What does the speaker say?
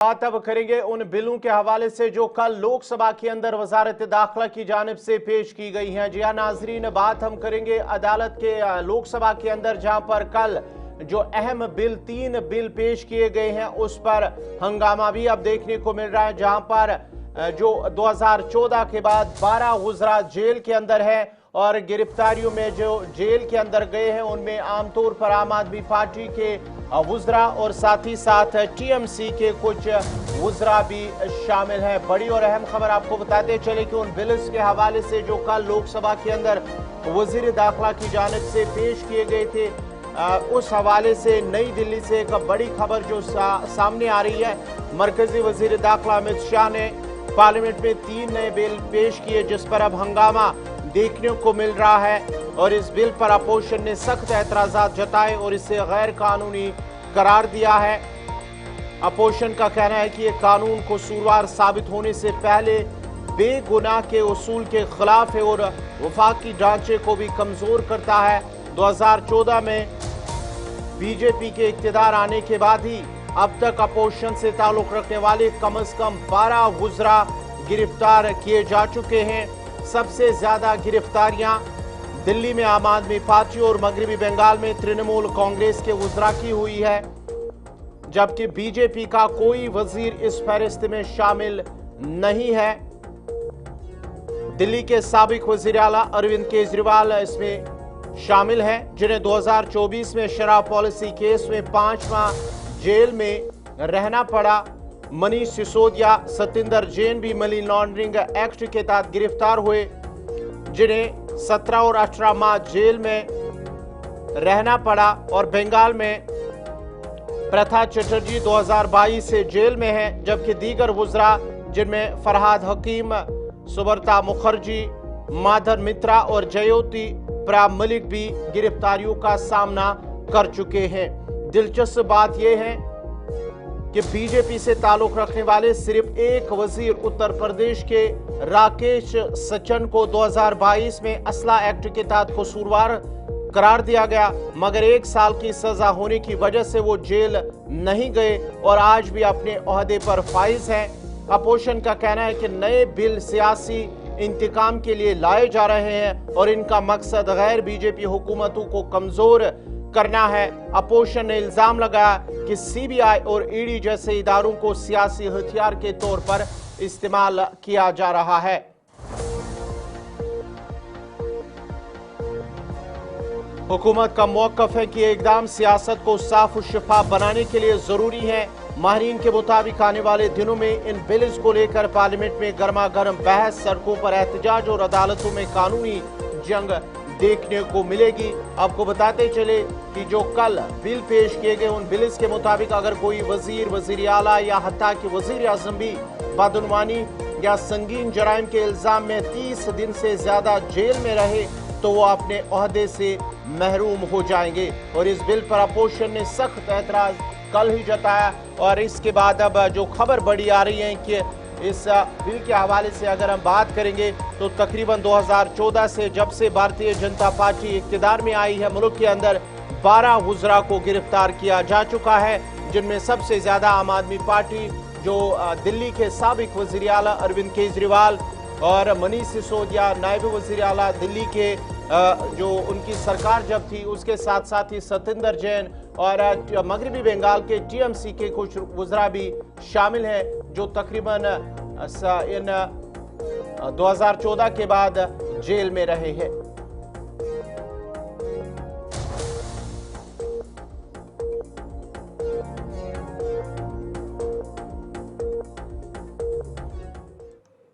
बात अब करेंगे उन बिलों के हवाले से जो कल लोकसभा के अंदर वजारत दाखिला की जानिब से पेश की गई हैं। जी हाँ नाजरीन, बात हम करेंगे अदालत के लोकसभा के अंदर जहां पर कल जो अहम बिल 3 बिल पेश किए गए हैं उस पर हंगामा भी अब देखने को मिल रहा है। जहां पर जो 2014 के बाद 12 गुजरा जेल के अंदर है और गिरफ्तारियों में जो जेल के अंदर गए हैं उनमें आमतौर पर आम आदमी पार्टी के वुज़रा और साथ ही साथ टीएमसी के कुछ वुज़रा भी शामिल हैं। बड़ी और अहम खबर आपको बताते चले कि उन बिल्स के हवाले से जो कल लोकसभा के अंदर वज़ीर दाखिला की जानिब से पेश किए गए थे, उस हवाले से नई दिल्ली से एक बड़ी खबर जो सामने आ रही है। मरकजी वज़ीर दाखिला अमित शाह ने पार्लियामेंट में 3 नए बिल पेश किए जिस पर अब हंगामा देखने को मिल रहा है और इस बिल पर अपोजिशन ने सख्त एतराज़ात जताए और इसे गैर कानूनी करार दिया है। अपोजिशन का कहना है कि यह कानून कसूरवार साबित होने से पहले बेगुनाह के उसूल के खिलाफ है और वफाकी ढांचे को भी कमजोर करता है। 2014 में बीजेपी के इक्तिदार आने के बाद ही अब तक अपोजिशन से ताल्लुक रखने वाले कम से कम 12 वुज़रा गिरफ्तार किए जा चुके हैं। सबसे ज्यादा गिरफ्तारियां दिल्ली में आम आदमी पार्टी और मगरबी बंगाल में तृणमूल कांग्रेस के वुज़रा की हुई है, जबकि बीजेपी का कोई वजीर इस फहरिस्त में शामिल नहीं है। दिल्ली के साबिक वजीर आला अरविंद केजरीवाल इसमें शामिल हैं, जिन्हें 2024 में शराब पॉलिसी केस में 5 माह जेल में रहना पड़ा। मनीष सिसोदिया, सतिंदर जैन भी मनी लॉन्ड्रिंग एक्ट के तहत गिरफ्तार हुए, जिन्हें 17 और 18 माह जेल में रहना पड़ा। और बंगाल में प्रथा चटर्जी 2022 से जेल में है, जबकि दीगर वुज़रा जिनमें फरहाद हकीम, सुब्रता मुखर्जी, माधर मित्रा और जयोति प्रेम मलिक भी गिरफ्तारियों का सामना कर चुके हैं। दिलचस्प बात यह है कि बीजेपी से ताल्लुक रखने वाले सिर्फ एक वजीर उत्तर प्रदेश के राकेश सचन को 2022 में असला एक्ट के तहत कसूरवार करार दिया गया, मगर 1 साल की सजा होने की वजह से वो जेल नहीं गए और आज भी अपने ओहदे पर फाइज हैं। अपोजिशन का कहना है कि नए बिल सियासी इंतकाम के लिए लाए जा रहे हैं और इनका मकसद गैर बीजेपी हुकूमतों को कमजोर करना है। अपोजिशन ने इल्जाम लगाया कि सीबीआई और ईडी जैसे इदारों को सियासी हथियार के तौर पर इस्तेमाल किया जा रहा है। हुकूमत का मौक़िफ़ है कि इक़दाम सियासत को साफ और शफाफ बनाने के लिए जरूरी है। माहिरीन के मुताबिक आने वाले दिनों में इन बिल्स को लेकर पार्लियामेंट में गर्मा गर्म बहस, सड़कों पर एहतजाज और अदालतों में कानूनी जंग देखने को मिलेगी। आपको बताते चले कि जो कल बिल पेश किए गए उन बिल्स के मुताबिक अगर कोई वजीर, वजीर आला या हत्ता कि वजीर आज़म भी बदनुमानी या संगीन जराइम के इल्जाम में 30 दिन से ज्यादा जेल में रहे तो वो अपने ओहदे से महरूम हो जाएंगे। और इस बिल पर अपोजिशन ने सख्त एतराज कल ही जताया और इसके बाद अब जो खबर बड़ी आ रही है कि इस बिल के हवाले से अगर हम बात करेंगे तो तकरीबन 2014 से जब से भारतीय जनता पार्टी इक्तिदार में आई है, मुल्क के अंदर 12 वुज़रा को गिरफ्तार किया जा चुका है, जिनमें सबसे ज्यादा आम आदमी पार्टी जो दिल्ली के साबिक वज़ीर आला अरविंद केजरीवाल और मनीष सिसोदिया, नायब वज़ीर आला दिल्ली के जो उनकी सरकार जब थी, उसके साथ साथ ही सतिंदर जैन और मगरबी बंगाल के टीएमसी के कुछ वुज़रा भी शामिल हैं, जो तकरीबन इन 2014 के बाद जेल में रहे हैं।